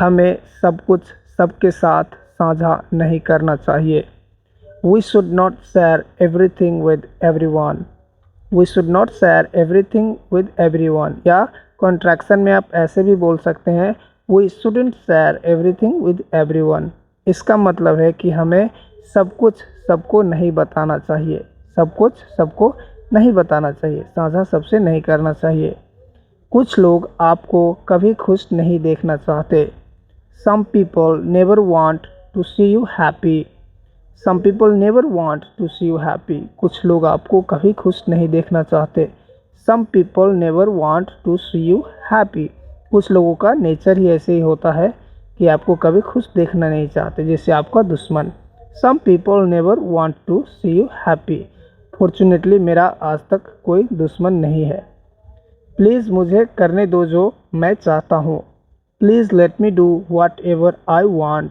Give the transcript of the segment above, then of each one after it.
हमें सब कुछ सबके साथ साझा नहीं करना चाहिए। We should not share everything with everyone. We should not share everything with everyone. या कॉन्ट्रैक्शन में आप ऐसे भी बोल सकते हैं We shouldn't share everything with everyone. इसका मतलब है कि हमें सब कुछ सबको नहीं बताना चाहिए, सब कुछ सबको नहीं बताना चाहिए, साझा सबसे नहीं करना चाहिए। कुछ लोग आपको कभी खुश नहीं देखना चाहते। Some people never want to see you happy. Some people never want to see you happy. कुछ लोग आपको कभी खुश नहीं देखना चाहते। Some people never want to see you happy. कुछ लोगों का नेचर ही ऐसे ही होता है कि आपको कभी खुश देखना नहीं चाहते, जैसे आपका दुश्मन। Some people never want to see you happy. Fortunately मेरा आज तक कोई दुश्मन नहीं है। प्लीज़ मुझे करने दो जो मैं चाहता हूँ। Please let me do what ever I want.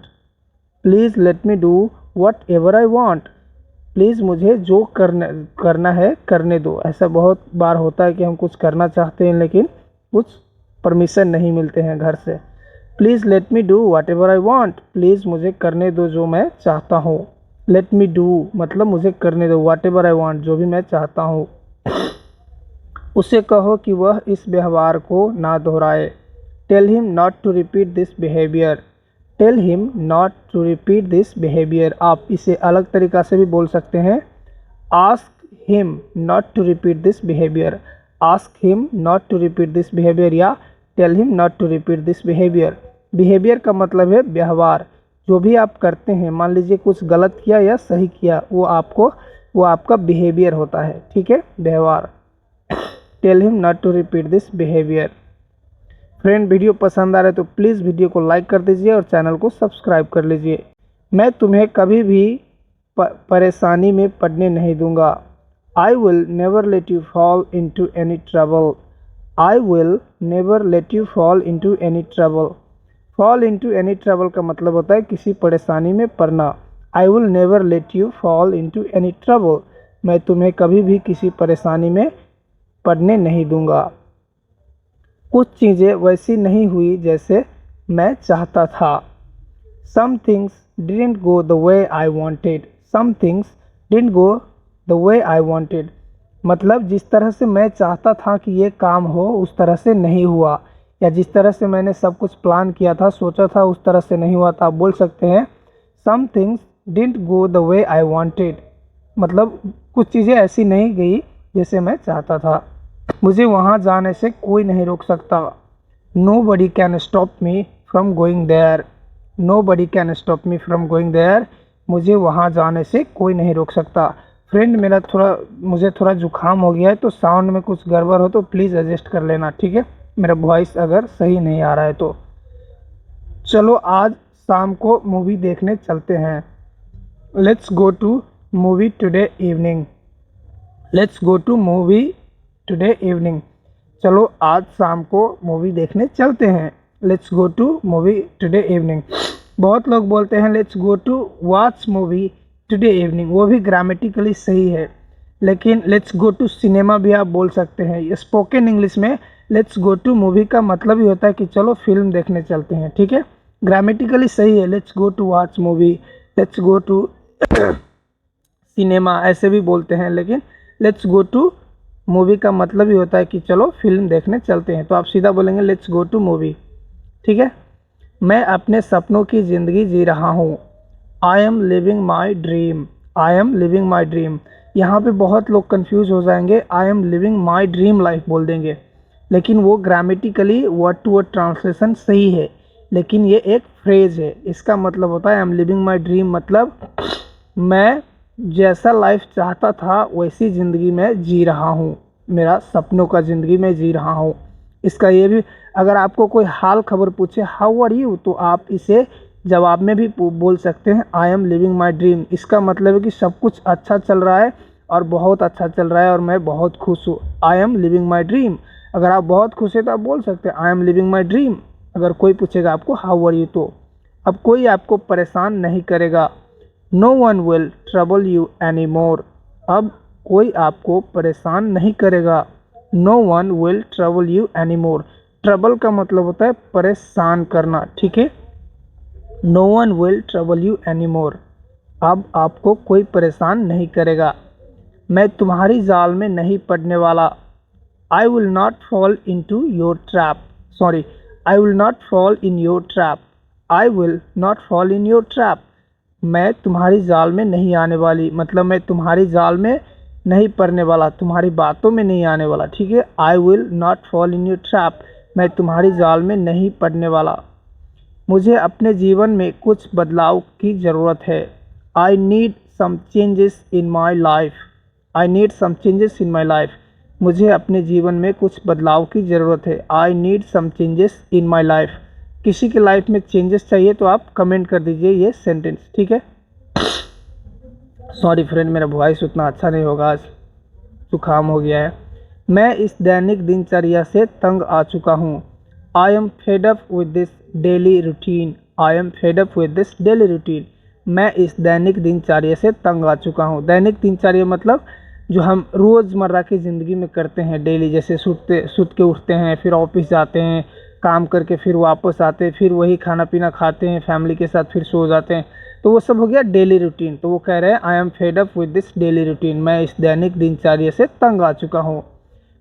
Please let me do what ever I want. Please मुझे जो करना है करने दो। ऐसा बहुत बार होता है कि हम कुछ करना चाहते हैं लेकिन कुछ परमिशन नहीं मिलते हैं घर से। Please let me do what ever I want. Please मुझे करने दो जो मैं चाहता हूँ। लेट मी डू मतलब मुझे करने दो, वट एवर आई वॉन्ट जो भी मैं चाहता हूँ। उसे कहो कि वह इस व्यवहार को ना दोहराए। Tell him not to repeat this behaviour. Tell him not to repeat this behaviour. आप इसे अलग तरीक़ा से भी बोल सकते हैं। Ask him not to repeat this behaviour. Ask him not to repeat this behaviour या tell him not to repeat this behaviour. Behaviour का मतलब है व्यवहार। जो भी आप करते हैं, मान लीजिए कुछ गलत किया या सही किया, वो आपका बिहेवियर होता है, ठीक है, व्यवहार। Tell him not to repeat this behaviour. Friend, video पसंद आ रहा है तो प्लीज़ वीडियो को लाइक कर दीजिए और चैनल को सब्सक्राइब कर लीजिए। मैं तुम्हें कभी भी परेशानी में पड़ने नहीं दूंगा। I will never let you fall into any trouble. I will never let you fall into any trouble. Fall into any trouble का मतलब होता है किसी परेशानी में पड़ना। I will never let you fall into any trouble. मैं तुम्हें कभी भी किसी परेशानी में पड़ने नहीं दूंगा। कुछ चीज़ें वैसी नहीं हुई जैसे मैं चाहता था। Some things didn't go the way I wanted. Some things didn't go the way I wanted. मतलब जिस तरह से मैं चाहता था कि ये काम हो उस तरह से नहीं हुआ, या जिस तरह से मैंने सब कुछ प्लान किया था, सोचा था, उस तरह से नहीं हुआ था। आप बोल सकते हैं Some things didn't go the way I wanted. मतलब कुछ चीज़ें ऐसी नहीं गई जैसे मैं चाहता था। मुझे वहाँ जाने से कोई नहीं रोक सकता। Nobody can stop me from going there. Nobody can stop me from going there. मुझे वहाँ जाने से कोई नहीं रोक सकता। फ्रेंड, मुझे थोड़ा जुकाम हो गया है, तो साउंड में कुछ गड़बड़ हो तो प्लीज़ एडजस्ट कर लेना, ठीक है, मेरा वॉइस अगर सही नहीं आ रहा है तो। चलो आज शाम को मूवी देखने चलते हैं। Let's go to movie today evening. Let's go to movie today evening. चलो आज शाम को मूवी देखने चलते हैं। Let's go to movie today evening. बहुत लोग बोलते हैं let's go to watch movie today evening, वो भी ग्रामेटिकली सही है, लेकिन लेट्स गो टू सिनेमा भी आप बोल सकते हैं। स्पोकन इंग्लिश में लेट्स गो टू मूवी का मतलब ही होता है कि चलो फिल्म देखने चलते हैं, ठीक है। ग्रामेटिकली सही है, let's go to watch movie, let's go to cinema ऐसे भी बोलते हैं, लेकिन लेट्स गो टू मूवी का मतलब ही होता है कि चलो फिल्म देखने चलते हैं, तो आप सीधा बोलेंगे लेट्स गो टू मूवी, ठीक है। मैं अपने सपनों की ज़िंदगी जी रहा हूँ। I am living my dream. I am living my dream. यहाँ पे बहुत लोग कंफ्यूज हो जाएंगे, I am living my dream life बोल देंगे, लेकिन वो grammatically word to word translation सही है, लेकिन ये एक फ्रेज है। इसका मतलब होता है आई एम लिविंग माई ड्रीम, मतलब मैं जैसा लाइफ चाहता था वैसी ज़िंदगी में जी रहा हूँ, मेरा सपनों का ज़िंदगी में जी रहा हूँ। इसका ये भी, अगर आपको कोई हाल खबर पूछे हाउ आर यू, तो आप इसे जवाब में भी बोल सकते हैं आई एम लिविंग माई ड्रीम। इसका मतलब है कि सब कुछ अच्छा चल रहा है और बहुत अच्छा चल रहा है और मैं बहुत खुश हूँ। I am living my dream. अगर आप बहुत खुश हैं तो आप बोल सकते हैं आई एम लिविंग माई ड्रीम। अगर कोई पूछेगा आपको हाउ आर यू, तो अब कोई आपको परेशान नहीं करेगा। No one will trouble you any more. अब कोई आपको परेशान नहीं करेगा। No one will trouble you any more. Trouble का मतलब होता है परेशान करना, ठीक है। No one will trouble you any more, अब आपको कोई परेशान नहीं करेगा। मैं तुम्हारी जाल में नहीं पड़ने वाला। I will not fall into your trap, sorry, I will not fall in your trap, I will not fall in your trap, मैं तुम्हारी जाल में नहीं आने वाली, मतलब मैं तुम्हारी जाल में नहीं पड़ने वाला, तुम्हारी बातों में नहीं आने वाला। ठीक है, आई will not fall in your trap, मैं तुम्हारी जाल में नहीं पड़ने वाला। मुझे अपने जीवन में कुछ बदलाव की ज़रूरत है। I need some changes in my life, I need some changes in my life, मुझे अपने जीवन में कुछ बदलाव की ज़रूरत है। I need some changes in my life, किसी की लाइफ में चेंजेस चाहिए तो आप कमेंट कर दीजिए ये सेंटेंस। ठीक है, सॉरी फ्रेंड, मेरा वॉइस उतना अच्छा नहीं होगा, आज जुकाम हो गया है। मैं इस दैनिक दिनचर्या से तंग आ चुका हूँ। I am fed up with this daily routine, I am fed up with this daily routine, मैं इस दैनिक दिनचर्या से तंग आ चुका हूँ। दैनिक दिनचर्या मतलब जो हम रोज़मर्रा की ज़िंदगी में करते हैं डेली, जैसे सुत के उठते हैं, फिर ऑफिस जाते हैं, काम करके फिर वापस आते हैं, फिर वही खाना पीना खाते हैं फैमिली के साथ, फिर सो जाते हैं, तो वो सब हो गया डेली रूटीन। तो वो कह रहे हैं I am fed up with this daily routine, मैं इस दैनिक दिनचर्या से तंग आ चुका हूँ।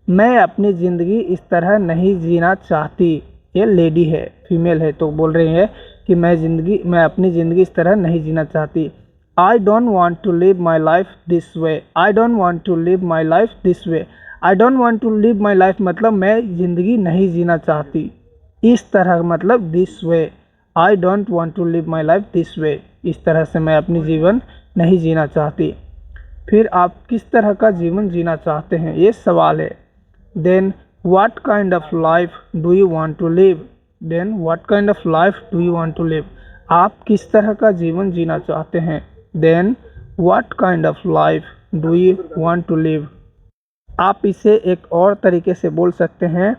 मैं अपनी ज़िंदगी इस तरह नहीं जीना चाहती, ये लेडी है, फीमेल है, तो बोल रही है कि मैं अपनी ज़िंदगी इस तरह नहीं जीना चाहती। I don't want to live my life this way, I don't want to live my life this way, I don't want to live my life मतलब मैं ज़िंदगी नहीं जीना चाहती। इस तरह मतलब this way, I don't want to live my life this way, इस तरह से मैं अपनी जीवन नहीं जीना चाहती। फिर आप किस तरह का जीवन जीना चाहते हैं, ये सवाल है। Then what kind of life do you want to live, then what kind of life do you want to live, आप किस तरह का जीवन जीना चाहते हैं। Then what kind of life do you want to live, आप इसे एक और तरीके से बोल सकते हैं,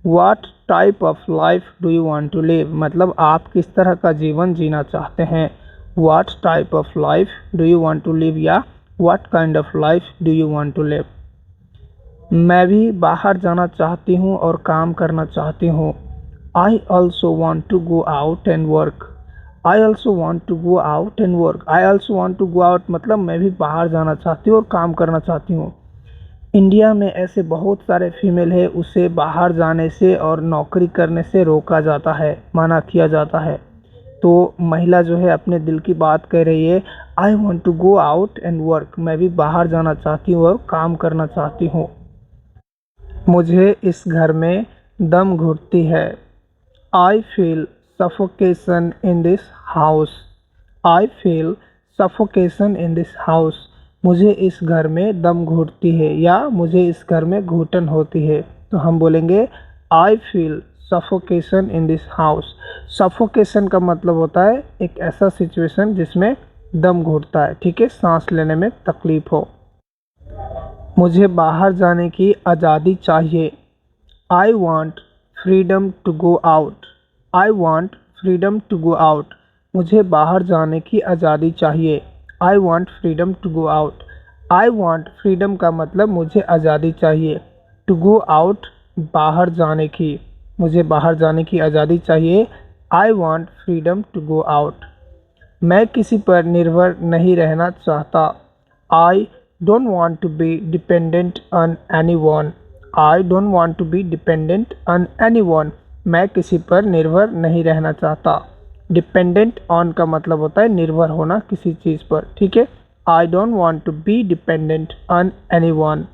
what type of life do you want to live, मतलब आप किस तरह का जीवन जीना चाहते हैं। What type of life do you want to live या what kind of life do you want to live. मैं भी बाहर जाना चाहती हूँ और काम करना चाहती हूँ। I also want to go out and work, I also want to go out and work, I also want to go out मतलब मैं भी बाहर जाना चाहती हूँ और काम करना चाहती हूँ। इंडिया में ऐसे बहुत सारे फीमेल है, उसे बाहर जाने से और नौकरी करने से रोका जाता है, मना किया जाता है। तो महिला जो है अपने दिल की बात कह रही है, I want to go out and work, मैं भी बाहर जाना चाहती हूँ और काम करना चाहती हूँ। मुझे इस घर में दम घुटती है। I feel suffocation in this house, I feel suffocation in this house, मुझे इस घर में दम घुटती है या मुझे इस घर में घुटन होती है। तो हम बोलेंगे I feel suffocation in this house. Suffocation का मतलब होता है एक ऐसा सिचुएशन जिसमें दम घुटता है, ठीक है, सांस लेने में तकलीफ हो। मुझे बाहर जाने की आज़ादी चाहिए। I want freedom to go out, I want freedom to go out, मुझे बाहर जाने की आज़ादी चाहिए। I want freedom to go out, I want freedom का मतलब मुझे आज़ादी चाहिए, टू गो आउट बाहर जाने की, मुझे बाहर जाने की आज़ादी चाहिए। I want freedom to go out. मैं किसी पर निर्भर नहीं रहना चाहता। I don't want to be dependent on anyone, I don't want to be dependent on anyone, मैं किसी पर निर्भर नहीं रहना चाहता। डिपेंडेंट ऑन का मतलब होता है निर्भर होना किसी चीज़ पर, ठीक है। I don't want to be dependent on anyone.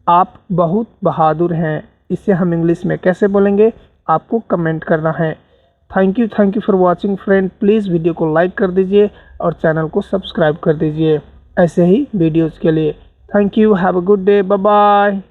आप बहुत बहादुर हैं, इसे हम इंग्लिश में कैसे बोलेंगे आपको कमेंट करना है। Thank you for watching friend, please video को लाइक कर दीजिए और चैनल को सब्सक्राइब कर दीजिए ऐसे ही वीडियोज़ के लिए। Thank you, have a good day, bye bye.